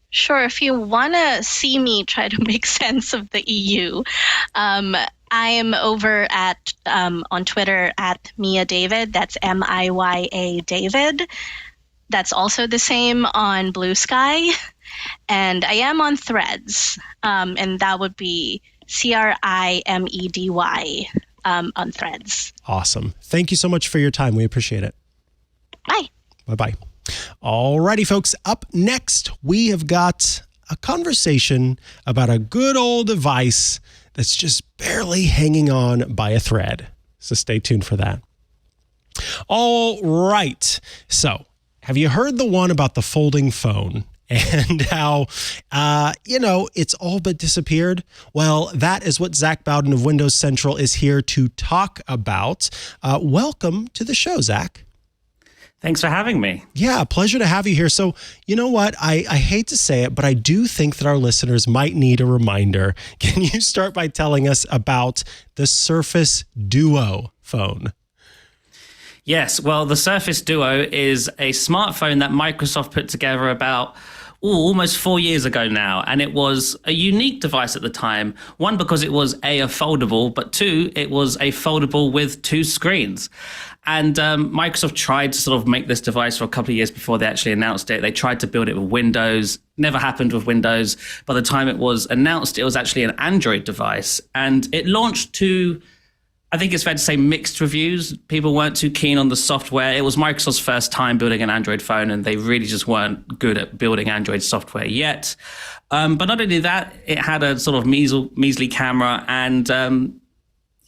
Sure. If you want to see me try to make sense of the EU, I am over at on Twitter at Mia David. That's MIYA David. That's also the same on Blue Sky. And I am on Threads, and that would be CRIMEDY on Threads. Awesome. Thank you so much for your time. We appreciate it. Bye. Bye-bye. Alrighty, folks. Up next, we have got a conversation about a good old device that's just barely hanging on by a thread. So stay tuned for that. All right. So have you heard the one about the folding phone and how, it's all but disappeared? Well, that is what Zach Bowden of Windows Central is here to talk about. Welcome to the show, Zach. Thanks for having me. Yeah, pleasure to have you here. So, you know what? I hate to say it, but I do think that our listeners might need a reminder. Can you start by telling us about the Surface Duo phone? Yes, well, the Surface Duo is a smartphone that Microsoft put together about almost 4 years ago now. And it was a unique device at the time. One, because it was a foldable, but two, it was a foldable with two screens. And Microsoft tried to sort of make this device for a couple of years before they actually announced it. They tried to build it with Windows, never happened with Windows. By the time it was announced, it was actually an Android device. And it launched to, I think it's fair to say, mixed reviews. People weren't too keen on the software. It was Microsoft's first time building an Android phone, and they really just weren't good at building Android software yet. But not only that, it had a sort of measly camera, and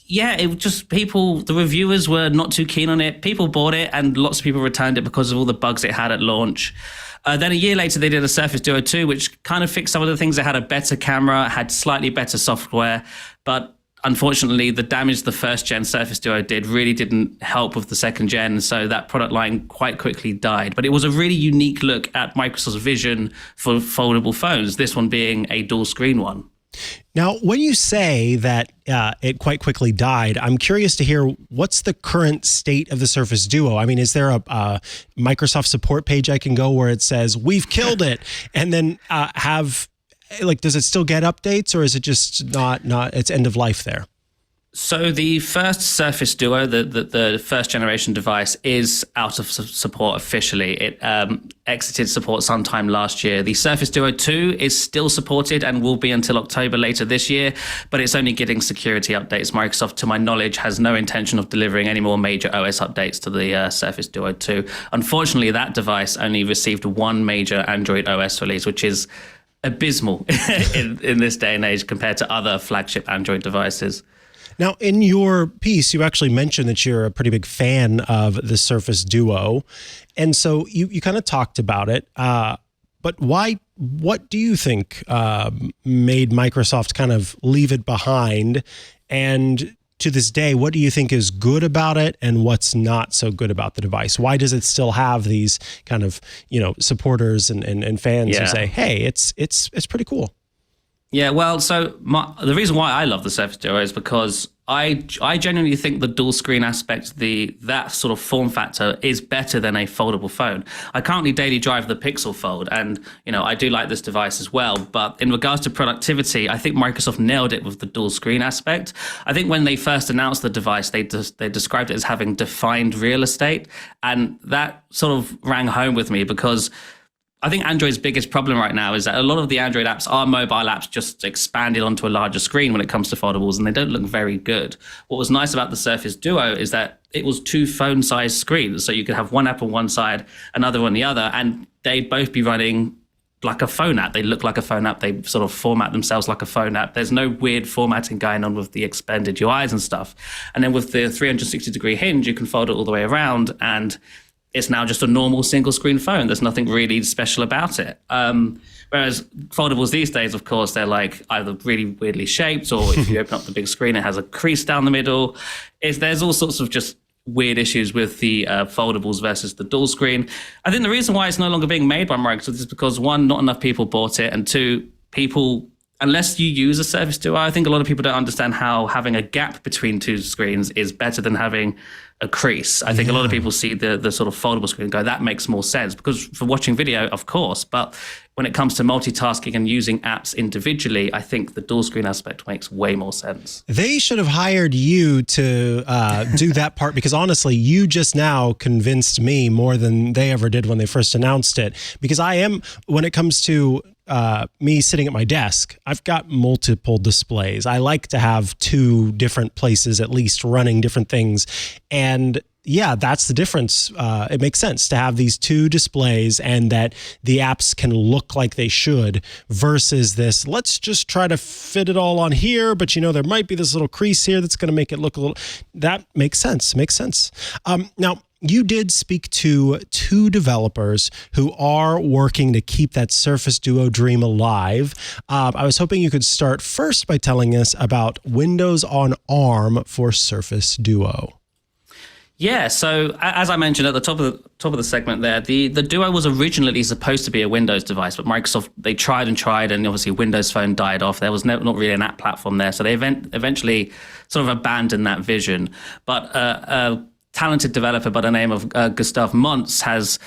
it just the reviewers were not too keen on it. People bought it, and lots of people returned it because of all the bugs it had at launch. Then a year later, they did a Surface Duo 2, which kind of fixed some of the things. It had a better camera, had slightly better software, but unfortunately, the damage the first-gen Surface Duo did really didn't help with the second-gen, so that product line quite quickly died. But it was a really unique look at Microsoft's vision for foldable phones, this one being a dual-screen one. Now, when you say that it quite quickly died, I'm curious to hear what's the current state of the Surface Duo. I mean, is there a Microsoft support page I can go where it says, we've killed it, and then does it still get updates, or is it just not its end of life there? So the first Surface Duo, the first generation device, is out of support officially. It exited support sometime last year. The Surface Duo 2 is still supported and will be until October later this year, but it's only getting security updates. Microsoft, to my knowledge, has no intention of delivering any more major OS updates to the Surface Duo 2. Unfortunately, that device only received one major Android OS release, which is abysmal in this day and age compared to other flagship Android devices. Now, in your piece, you actually mentioned that you're a pretty big fan of the Surface Duo. And so you kind of talked about it. But what do you think made Microsoft kind of leave it behind? And to this day, what do you think is good about it and what's not so good about the device? Why does it still have these kind of, supporters and fans who say, hey, it's pretty cool? Yeah, well, so the reason why I love the Surface Duo is because I genuinely think the dual screen aspect, that sort of form factor, is better than a foldable phone. I currently daily drive the Pixel Fold, and I do like this device as well. But in regards to productivity, I think Microsoft nailed it with the dual screen aspect. I think when they first announced the device, they described it as having defined real estate, and that sort of rang home with me because I think Android's biggest problem right now is that a lot of the Android apps are mobile apps just expanded onto a larger screen when it comes to foldables, and they don't look very good. What was nice about the Surface Duo is that it was 2 phone-sized screens, so you could have one app on one side, another on the other, and they'd both be running like a phone app. They look like a phone app. They sort of format themselves like a phone app. There's no weird formatting going on with the expanded UIs and stuff. And then with the 360-degree hinge, you can fold it all the way around, and it's now just a normal single-screen phone. There's nothing really special about it. Whereas foldables these days, of course, they're like either really weirdly shaped, or if you open up the big screen, it has a crease down the middle. There's all sorts of just weird issues with the foldables versus the dual screen. I think the reason why it's no longer being made by Microsoft is because, one, not enough people bought it, and two, people, unless you use a Surface Duo, I think a lot of people don't understand how having a gap between 2 screens is better than having a crease. I think a lot of people see the sort of foldable screen and go, that makes more sense, because for watching video, of course, but when it comes to multitasking and using apps individually, I think the dual screen aspect makes way more sense. They should have hired you to do that part, because honestly, you just now convinced me more than they ever did when they first announced it. Because when it comes to me sitting at my desk, I've got multiple displays. I like to have 2 different places at least running different things. And yeah, that's the difference. It makes sense to have these 2 displays and that the apps can look like they should, versus this, let's just try to fit it all on here, but there might be this little crease here that's going to make it look a little. That makes sense. Now, you did speak to 2 developers who are working to keep that Surface Duo dream alive. I was hoping you could start first by telling us about Windows on ARM for Surface Duo. Yeah, so as I mentioned at the top of the segment there, the Duo was originally supposed to be a Windows device, but Microsoft, they tried, and obviously Windows Phone died off. There was not really an app platform there, so they eventually sort of abandoned that vision. But a talented developer by the name of Gustav Montz has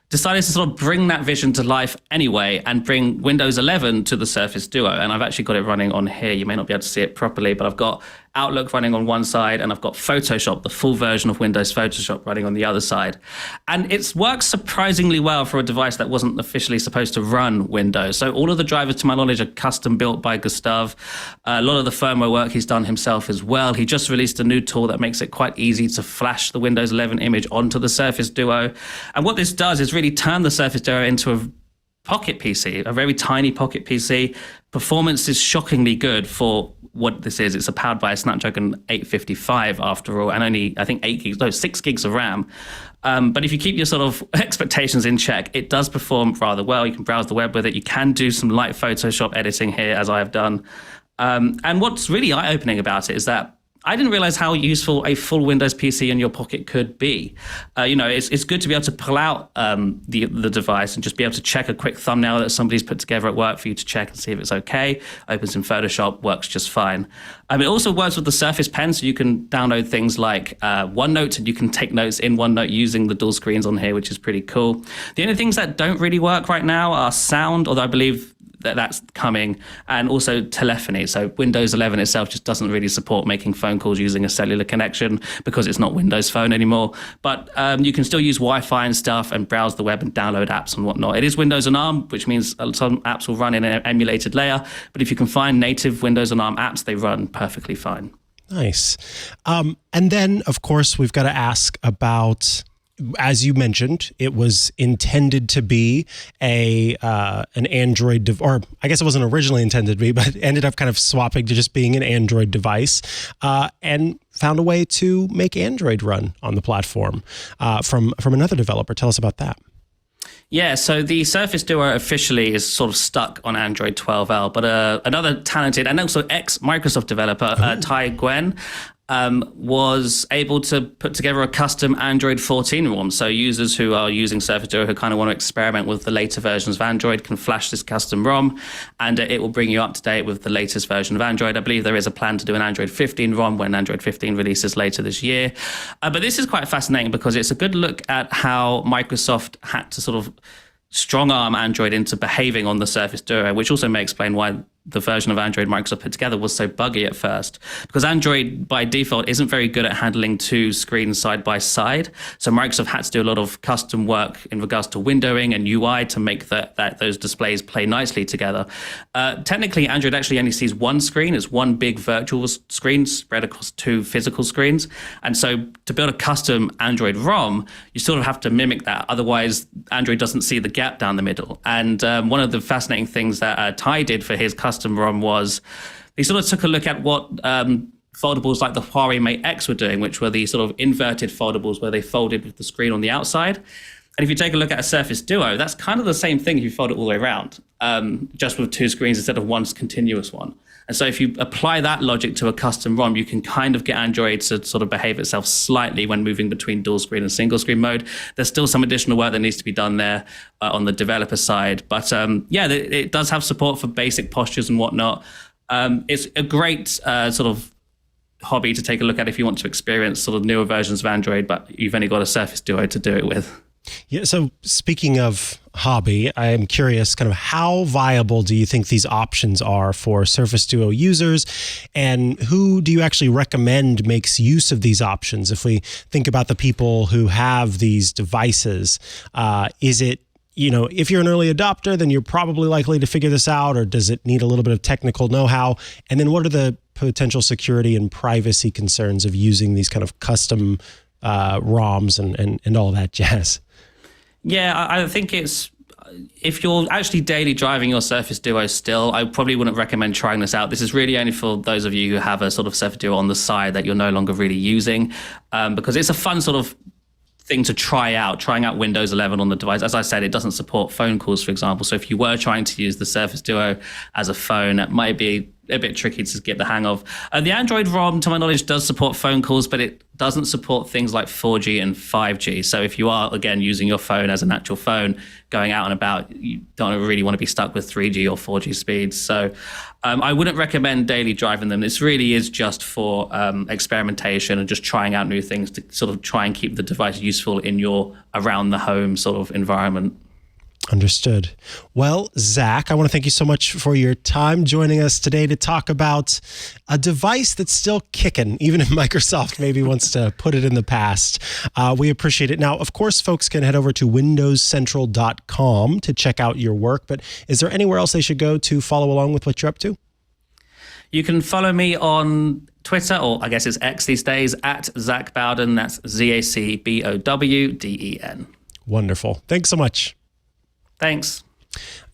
decided to sort of bring that vision to life anyway and bring Windows 11 to the Surface Duo. And I've actually got it running on here. You may not be able to see it properly, but I've got Outlook running on one side, and I've got Photoshop, the full version of Windows Photoshop, running on the other side. And it works surprisingly well for a device that wasn't officially supposed to run Windows. So all of the drivers, to my knowledge, are custom built by Gustav. A lot of the firmware work he's done himself as well. He just released a new tool that makes it quite easy to flash the Windows 11 image onto the Surface Duo. And what this does is really turn the Surface Duo into a pocket PC, a very tiny pocket PC. Performance is shockingly good for what this is. It's powered by a Snapdragon 855 after all, and only, I think, 6 gigs of RAM. But if you keep your sort of expectations in check, it does perform rather well. You can browse the web with it. You can do some light Photoshop editing here, as I have done. And what's really eye-opening about it is that I didn't realize how useful a full Windows PC in your pocket could be. It's good to be able to pull out the device and just be able to check a quick thumbnail that somebody's put together at work for you to check and see if it's okay. Opens in Photoshop, works just fine. It also works with the Surface Pen, so you can download things like OneNote, and you can take notes in OneNote using the dual screens on here, which is pretty cool. The only things that don't really work right now are sound, although I believe that's coming, and also telephony. So Windows 11 itself just doesn't really support making phone calls using a cellular connection because it's not Windows Phone anymore. But you can still use Wi-Fi and stuff and browse the web and download apps and whatnot. It is Windows on ARM, which means some apps will run in an emulated layer. But if you can find native Windows on ARM apps, they run perfectly fine. Nice. And then, of course, we've got to ask about, as you mentioned, it was intended to be an Android, or I guess it wasn't originally intended to be, but ended up kind of swapping to just being an Android device, and found a way to make Android run on the platform from another developer. Tell us about that. Yeah, so the Surface Duo officially is sort of stuck on Android 12L, but another talented and also ex-Microsoft developer, Ty Gwen, was able to put together a custom Android 14 ROM. So users who are using Surface Duo who kind of want to experiment with the later versions of Android can flash this custom ROM, and it will bring you up to date with the latest version of Android. I believe there is a plan to do an Android 15 ROM when Android 15 releases later this year. But this is quite fascinating because it's a good look at how Microsoft had to sort of strong arm Android into behaving on the Surface Duo, which also may explain why the version of Android Microsoft put together was so buggy at first, because Android by default isn't very good at handling two screens side by side. So Microsoft had to do a lot of custom work in regards to windowing and UI to make those displays play nicely together. Technically, Android actually only sees one screen. It's one big virtual screen spread across two physical screens. And so to build a custom Android ROM, you sort of have to mimic that. Otherwise, Android doesn't see the gap down the middle. And one of the fascinating things that Ty did for his custom ROM was he sort of took a look at what foldables like the Huawei Mate X were doing, which were these sort of inverted foldables where they folded with the screen on the outside. And if you take a look at a Surface Duo, that's kind of the same thing if you fold it all the way around, just with two screens instead of one continuous one. And so if you apply that logic to a custom ROM, you can kind of get Android to sort of behave itself slightly when moving between dual screen and single screen mode. There's still some additional work that needs to be done there on the developer side. But it does have support for basic postures and whatnot. It's a great sort of hobby to take a look at if you want to experience sort of newer versions of Android, but you've only got a Surface Duo to do it with. Yeah. So speaking of hobby, I am curious kind of how viable do you think these options are for Surface Duo users, and who do you actually recommend makes use of these options? If we think about the people who have these devices, is it, if you're an early adopter, then you're probably likely to figure this out, or does it need a little bit of technical know-how? And then what are the potential security and privacy concerns of using these kind of custom ROMs and all that jazz? Yeah, I think if you're actually daily driving your Surface Duo still, I probably wouldn't recommend trying this out. This is really only for those of you who have a sort of Surface Duo on the side that you're no longer really using, because it's a fun sort of thing to trying out Windows 11 on the device. As I said, it doesn't support phone calls, for example. So if you were trying to use the Surface Duo as a phone, it might be a bit tricky to get the hang of. The Android ROM, to my knowledge, does support phone calls, but it doesn't support things like 4G and 5G. So if you are, again, using your phone as an actual phone, going out and about, you don't really want to be stuck with 3G or 4G speeds. So I wouldn't recommend daily driving them. This really is just for experimentation and just trying out new things to sort of try and keep the device useful in your around the home sort of environment. Understood. Well, Zach, I want to thank you so much for your time joining us today to talk about a device that's still kicking, even if Microsoft maybe wants to put it in the past. We appreciate it. Now, of course, folks can head over to windowscentral.com to check out your work, but is there anywhere else they should go to follow along with what you're up to? You can follow me on Twitter, or I guess it's X these days, at Zach Bowden. That's ZACBOWDEN. Wonderful. Thanks so much. Thanks.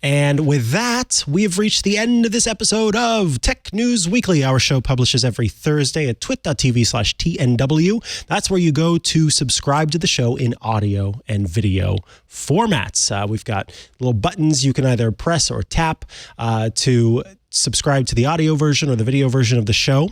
And with that, we have reached the end of this episode of Tech News Weekly. Our show publishes every Thursday at twit.tv/TNW. That's where you go to subscribe to the show in audio and video formats. We've got little buttons you can either press or tap to subscribe to the audio version or the video version of the show.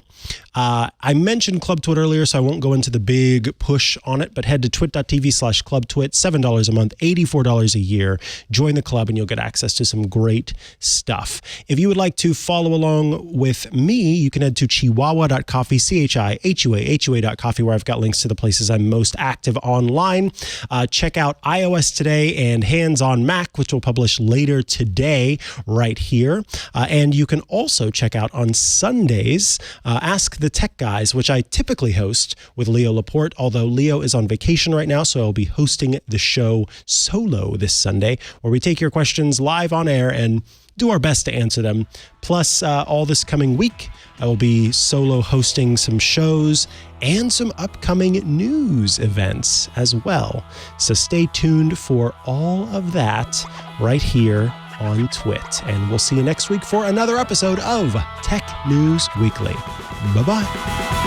I mentioned ClubTwit earlier, so I won't go into the big push on it, but head to twit.tv/ClubTwit, $7 a month, $84 a year. Join the club and you'll get access to some great stuff. If you would like to follow along with me, you can head to chihuahua.coffee, CHIHUA.coffee, where I've got links to the places I'm most active online. Check out iOS Today and Hands on Mac, which will publish later today right here. And you can also check out on Sundays, Ask the Tech Guys, which I typically host with Leo Laporte, although Leo is on vacation right now, so I'll be hosting the show solo this Sunday, where we take your questions live on air and do our best to answer them. Plus, all this coming week, I will be solo hosting some shows and some upcoming news events as well. So stay tuned for all of that right here on Twit. And we'll see you next week for another episode of Tech News Weekly. Bye-bye.